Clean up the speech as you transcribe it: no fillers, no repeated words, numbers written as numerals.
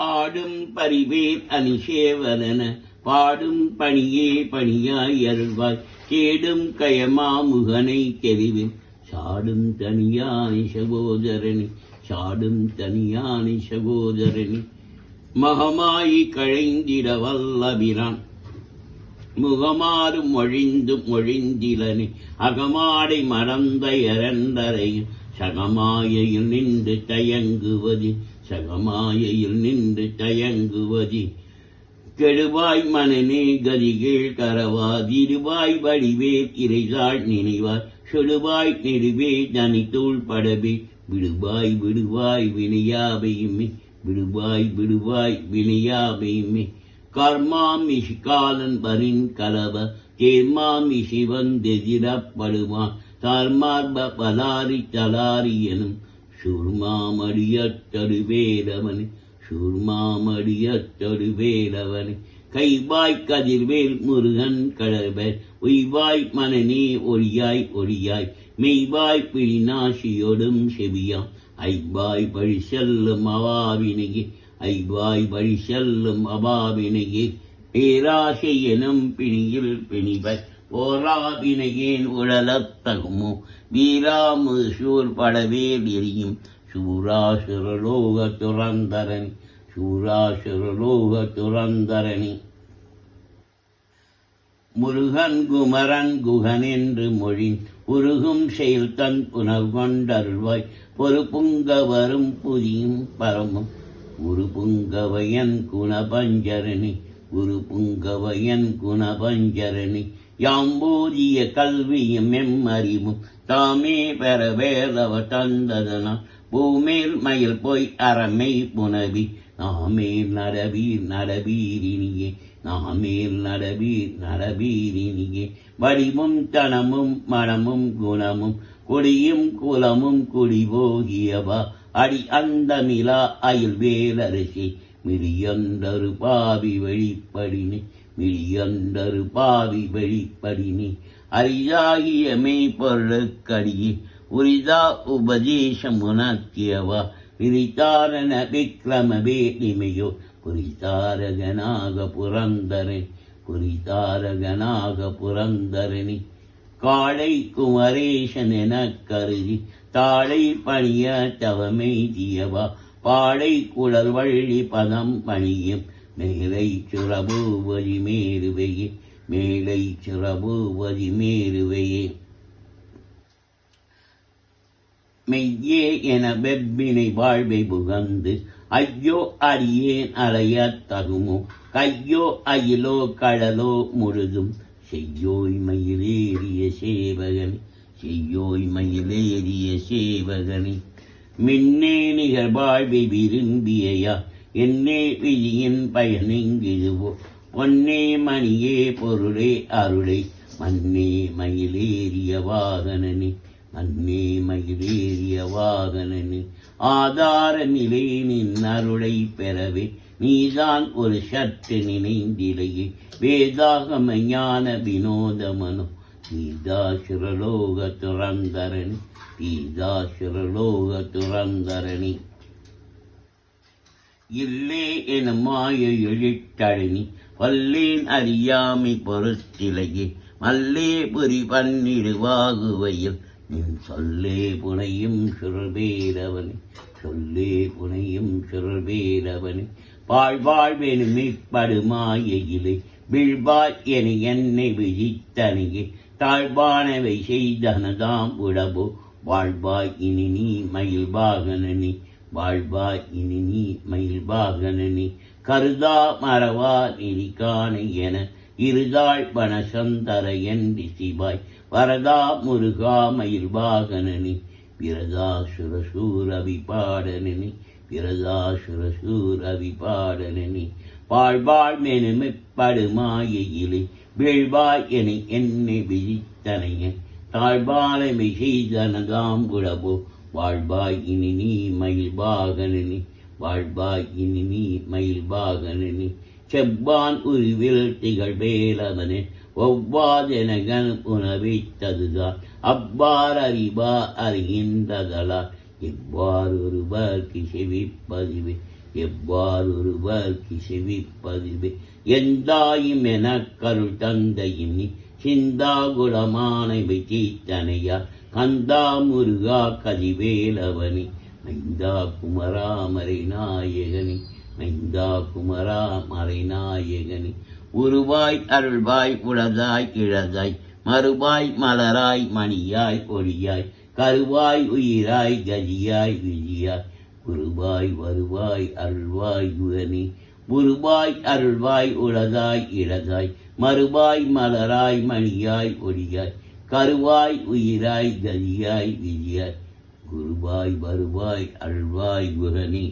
ஆடும் பரிவேர் அணிசேவரன பாடும் பணியே பணியாய் அருள்வாய் கேடும் கயமா முகனை கெரிவில் சாடும் தனியானி சகோதரனி சாடும் தனியானி சகோதரனி மகமாயி கழைந்திட வல்லபிரான் முகமாறும் மொழிந்தும் மொழிந்திலனி அகமாடை மறந்த இரண்டரையும் சகமாயையில் நின்று தயங்குவதி சகமாயையில் நின்று தயங்குவதி கெடுவாய் மனநே கதிகீழ் கரவாதிருவாய் வடிவேல் இறைதாள் நினைவாய் சொடுவாய் நெடுவே தனித்தூள் படவே விடுவாய் விடுவாய் வினையாவையுமே விடுவாய் விடுவாய் வினையாவையுமே கர்மாமிஷி காலன் பரின் கலவ தேர்மாமிஷி வந்தெதிரப்படுவான் தார்மார்ப பலாரி தலாரி எனும் சூர்மாமடியத்தடுவேலவனே சூர்மாமடியத்தடுவேலவனே கைவாய் கதிர்வேல் முருகன் கடற்பேர் உய்வாய் மனநே ஒளியாய் ஒளியாய் மெய்வாய் பிழிநாசியோடும் செவியாம் ஐவாய் பழி செல்லும் அவாவினையே ஐவாய் வழி செல்லும் அபாவினையே பேராசை எனும் பிணியில் பிணிவர் ஓராவினையேன் உழலத்தகுமோ வீராமு சூர் படவேல் எரியும் சூராசுரலோக துரந்தரணி சூராசுரலோக துரந்தரணி முருகன் குமரன் குகன் என்று மொழி உருகும் செயல் தன் புனர்கொண்டருள்வாய் பொறுப்புங்க வரும் புதியும் பரமும் ஒரு புங்கவையன் குணபஞ்சரணி ஒரு புங்கவையன் குணபஞ்சரணி யாம்போதிய கல்வியும் எம்மறிவும் தாமே பெற வேதவ தந்ததனால் பூமேல் மயில் போய் அறமை புனவி நாமேல் நடவீர் நடவீரினியே நாமேல் நடவீர் நடவீரினியே வடிவும் தனமும் மனமும் குணமும் கொடியும் குலமும் குடிபோகியவா அடி அந்த மிலா அயில் வேலரசி மிழியந்தரு பாவி வெளிப்படினே மிழியந்தரு பாவி வெளிப்படினே அரிதாகிய மெய்ப்பொருளுக்கடியே உரிதா உபதேசம் உணர்த்தியவா விரித்தாரண விக்ரம வேலிமையோ புரிதாரகனாக புரந்தரன் புரிதாரகனாக புரந்தரணி காளை குமரேசன் எனக் கருதி தாளை பணிய தவமெய்தியவா பாடை குழல் வள்ளி பதம் பணியும் மேலை சுரபூவதி மேருவையே மேலை சுரபூவதி மேருவையே மெய்யே என வெப்பினை வாழ்வை புகந்து ஐயோ அடியேன் அலையத் தகுமோ கையோ அயிலோ கடலோ முழுதும் செய்யோய் மயிலேறிய சேவகனி செய்யோய் மயிலேறிய சேவகனி மின்னே நிகர் வாழ்வை விரும்பியா என்னே விதியின் பயனெங்கிதுவோ பொன்னே மணியே பொருளே அருளை மன்னே மயிலேறிய வாகனனி மன்னே மயிலேறிய வாகனனி ஆதார நிலை நின் அருளை பெறவே நீதான் ஒரு சற்று நினைந்திலையே வேதாகம ஞான வினோதமனோ பீதாசுரலோக துரந்தரணி பீதாசுரலோக துரந்தரணி இல்லே என மாய எழிட்டழனி வல்லேன் அறியாமை பொறுத்திலையே மல்லே புரி பன்னிடுவாகுவையில் நின் சொல்லே புனையும் சுரபேரவனி சொல்லே புனையும் சுரபேரவனி பாழ்வாழ்வெனுமே படுமாயிலே விழ்வாய் என என்னை விழித்தனையே தாழ்வானவை செய்தனதாம் உடபோ வாழ்வாய் இனி நீ மயில் வாகனனி வாழ்வாய் இனி நீ மயில் வாகனனி கருதா மறவா நெறிக்கான என இருதாள் பணசந்தர என்று சிவாய் வரதா முருகா மயில் வாகனனி விரதாசுரசூரவி பாடனனி விரதாசுரசூரவி பாடனனி பாழ்வாழ் மெனுமெப்படுமாயிலே வீழ்வாய் என என்னை விழித்தனைய தாழ்வாளமை செய்தனதாம் குழபோ வாழ்வாய் இனி நீ மயில் வாகனனி வாழ்வாய் இனி நீ மயில் வாகனனி செவ்வான் உருவில் திகழ்வேலவனே ஒவ்வாதெனகன் உணவித்ததுதான் அவ்வாறு அறிவா அறிகின்றதலால் எவ்வாறு ஒருவர்க்கு செவிப்பதிவே எவ்வாறொருவர்க்கு செவிப்பதுவே எந்தாயும் எனக் கருள் தந்தையும் நீ சிந்தா குலமானவை தீத்தனையா கந்தா முருகா கதிவேலவனி மைந்தா குமரா மறை நாயகனி மைந்தா குமரா மறை நாயகனி உருவாய் அருள்வாய் உளதாய் இழதாய் மறுவாய் மலராய் மணியாய் ஒளியாய் கருவாய் உயிராய் கதியாய் விதியாய் குருவாய் வருவாய் அருள்வாய் குகனி உருவாய் அருள்வாய் உளதாய் இழதாய் மறுவாய் மலராய் மணியாய் ஒளியாய் கருவாய் உயிராய் கதியாய் விதியாய் குருவாய் வருவாய் அருள்வாய் குகனி